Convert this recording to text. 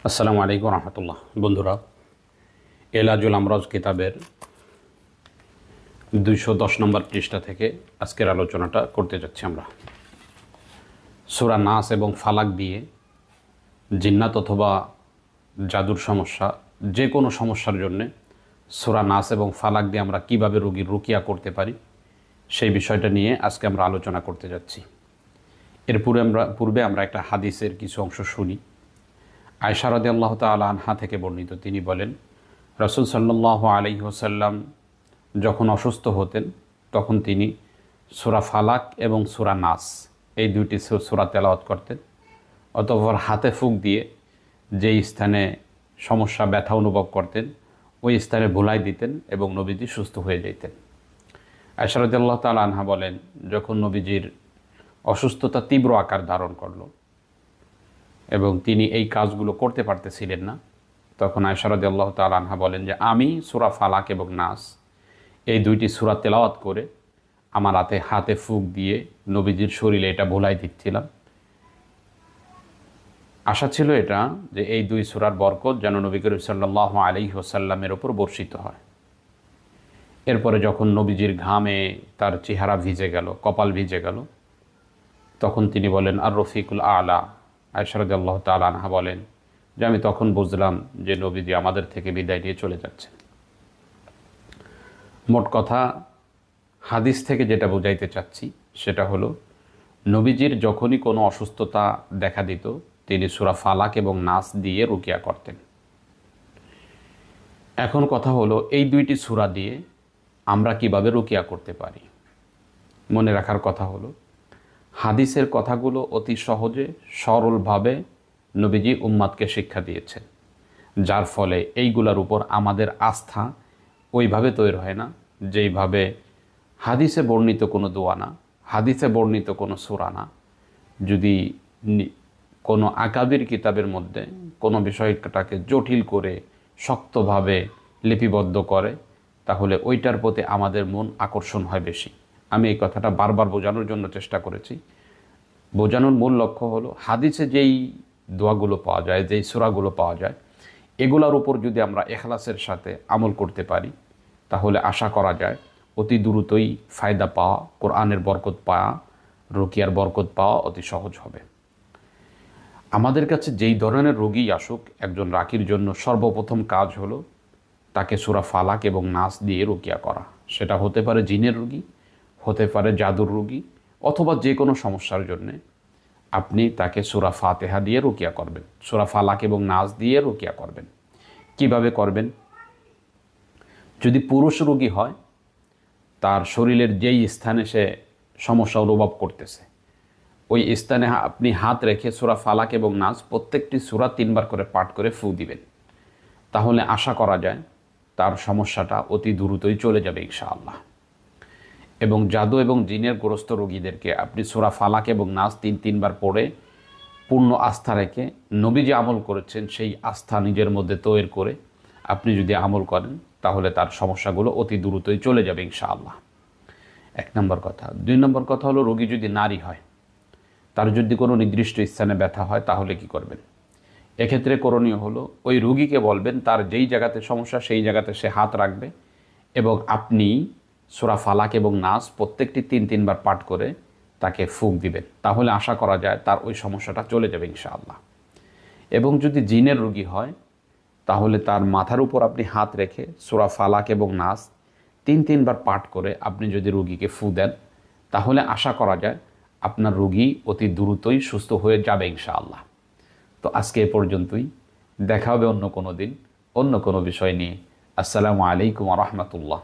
আসসালামু আলাইকুম রহমতুল্লাহ। বন্ধুরা, এলাজুল আমরাজ কিতাবের 210 নম্বর পৃষ্ঠা থেকে আজকের আলোচনাটা করতে যাচ্ছি। আমরা সূরা নাস এবং ফালাক দিয়ে জিন্নাত অথবা জাদুর সমস্যা, যে কোনো সমস্যার জন্যে সূরা নাস এবং ফালাক দিয়ে আমরা কিভাবে রোগীর রুকিয়া করতে পারি সেই বিষয়টা নিয়ে আজকে আমরা আলোচনা করতে যাচ্ছি। এর পূর্বে আমরা একটা হাদিসের কিছু অংশ শুনি। আয়েশা রাদিয়াল্লাহু তাআলা আনহা থেকে বর্ণিত, তিনি বলেন, রাসূল সাল্লাল্লাহু আলাইহি ওয়াসাল্লাম যখন অসুস্থ হতেন তখন তিনি সূরা ফালাক এবং সূরা নাস এই দুইটি সূরা তেলাওয়াত করতেন। অতঃপর হাতে ফুঁক দিয়ে যেই স্থানে সমস্যা ব্যথা অনুভব করতেন ওই স্থানে ভুলাই দিতেন এবং নবীজি সুস্থ হয়ে যেতেন। আয়েশা রাদিয়াল্লাহু তাআলা আনহা বলেন, যখন নবীজির অসুস্থতা তীব্র আকার ধারণ করলো এবং তিনি এই কাজগুলো করতে পারতেছিলেন না, তখন আয়েশা রাদিয়াল্লাহু তাআলা আনহা বলেন যে আমি সূরা ফালাক এবং নাস এই দুইটি সূরা তেলাওয়াত করে আমার হাতে ফুঁক দিয়ে নবীজির শরীরে এটা ভোলাই দিচ্ছিলাম। আশা ছিল এটা যে এই দুই সূরার বরকত যেন নবী করিম সাল্লাল্লাহু আলাইহি ওয়াসাল্লামের ওপর বর্ষিত হয়। এরপরে যখন নবীজির ঘামে তার চেহারা ভিজে গেল, কপাল ভিজে গেল, তখন তিনি বলেন আর রফিকুল আলা। আয়েশা রাদিয়াল্লাহু তাআলা আনহা বলেন যে আমি তখন বুঝলাম যে নবীজি আমাদের থেকে বিদায় নিয়ে চলে যাচ্ছেন। মোট কথা, হাদিস থেকে যেটা বোঝাইতে চাচ্ছি সেটা হলো, নবীজির যখনই কোনো অসুস্থতা দেখা দিত তিনি সূরা ফালাক এবং নাস দিয়ে রুকিয়া করতেন। এখন কথা হলো, এই দুইটি সূরা দিয়ে আমরা কিভাবে রুকিয়া করতে পারি। মনে রাখার কথা হলো, হাদিসের কথাগুলো অতি সহজে সরলভাবে নবীজি উম্মাদকে শিক্ষা দিয়েছেন, যার ফলে এইগুলোর উপর আমাদের আস্থা ওইভাবে তৈরি হয় না যেইভাবে হাদিসে বর্ণিত কোনো দোয়া না, হাদিসে বর্ণিত কোনো সূরা না। যদি কোনো আকাবির কিতাবের মধ্যে কোনো বিষয়টাকে জটিল করে শক্তভাবে লিপিবদ্ধ করে তাহলে ওইটার প্রতি আমাদের মন আকর্ষণ হয় বেশি। আমি এই কথাটা বারবার বোঝানোর জন্য চেষ্টা করেছি। বোঝানোর মূল লক্ষ্য হলো, হাদিসে যেই দোয়াগুলো পাওয়া যায়, যেই সূরাগুলো পাওয়া যায়, এগুলোর উপর যদি আমরা ইখলাসের সাথে আমল করতে পারি তাহলে আশা করা যায় অতি দ্রুতই ফায়দা পাওয়া, কোরআনের বরকত পাওয়া, রুকিয়ার বরকত পাওয়া অতি সহজ হবে। আমাদের কাছে যেই ধরনের রোগী আসুক, একজন রাকির জন্য সর্বপ্রথম কাজ হলো তাকে সূরা ফালাক এবং নাস দিয়ে রুকিয়া করা। সেটা হতে পারে জিনের রোগী, হতে পারে জাদুর রোগী, অথবা যে কোনো সমস্যার জন্যে আপনি তাকে সূরা ফাতিহা দিয়ে রুকিয়া করবেন, সূরা ফালাক এবং নাস দিয়ে রুকিয়া করবেন। কিভাবে করবেন? যদি পুরুষ রোগী হয়, তার শরীরের যেই স্থানে সে সমস্যা অনুভব করতেছে ওই স্থানে আপনি হাত রেখে সূরা ফালাক এবং নাস প্রত্যেকটি সূরা 3 বার করে পাঠ করে ফু দিবেন। তাহলে আশা করা যায় তার সমস্যাটা অতি দ্রুতই চলে যাবে ইনশাআল্লাহ। এবং জাদু এবং জিনের গ্রস্ত রোগীদেরকে আপনি সূরা ফালাক এবং নাস 3 বার পড়ে পূর্ণ আস্থা রেখে নবী যে আমল করেছেন সেই আস্থা নিজের মধ্যে তৈরি করে আপনি যদি আমল করেন তাহলে তার সমস্যাগুলো অতি দ্রুতই চলে যাবে ইনশাআল্লাহ। 1 নম্বর কথা। 2 নম্বর কথা হলো, রোগী যদি নারী হয়, তার যদি কোনো নির্দিষ্ট স্থানে ব্যথা হয় তাহলে কি করবেন? এক্ষেত্রে করণীয় হলো, ওই রোগীকে বলবেন তার যেই জায়গাতে সমস্যা সেই জায়গাতে সে হাত রাখবে এবং আপনি সূরা ফালাক এবং নাস প্রত্যেকটি 3 বার পাঠ করে তাকে ফুঁক দিবেন। তাহলে আশা করা যায় তার ওই সমস্যাটা চলে যাবে ইনশাআল্লাহ। এবং যদি জিনের রোগী হয় তাহলে তার মাথার উপর আপনি হাত রেখে সূরা ফালাক এবং নাস 3 বার পাঠ করে আপনি যদি রোগীকে ফু দেন তাহলে আশা করা যায় আপনার রোগী অতি দ্রুতই সুস্থ হয়ে যাবে ইনশাআল্লাহ। তো আজকে এ পর্যন্তই। দেখা হবে অন্য কোনো দিন অন্য কোনো বিষয় নিয়ে। আসসালামু আলাইকুম ওয়া রাহমাতুল্লাহ।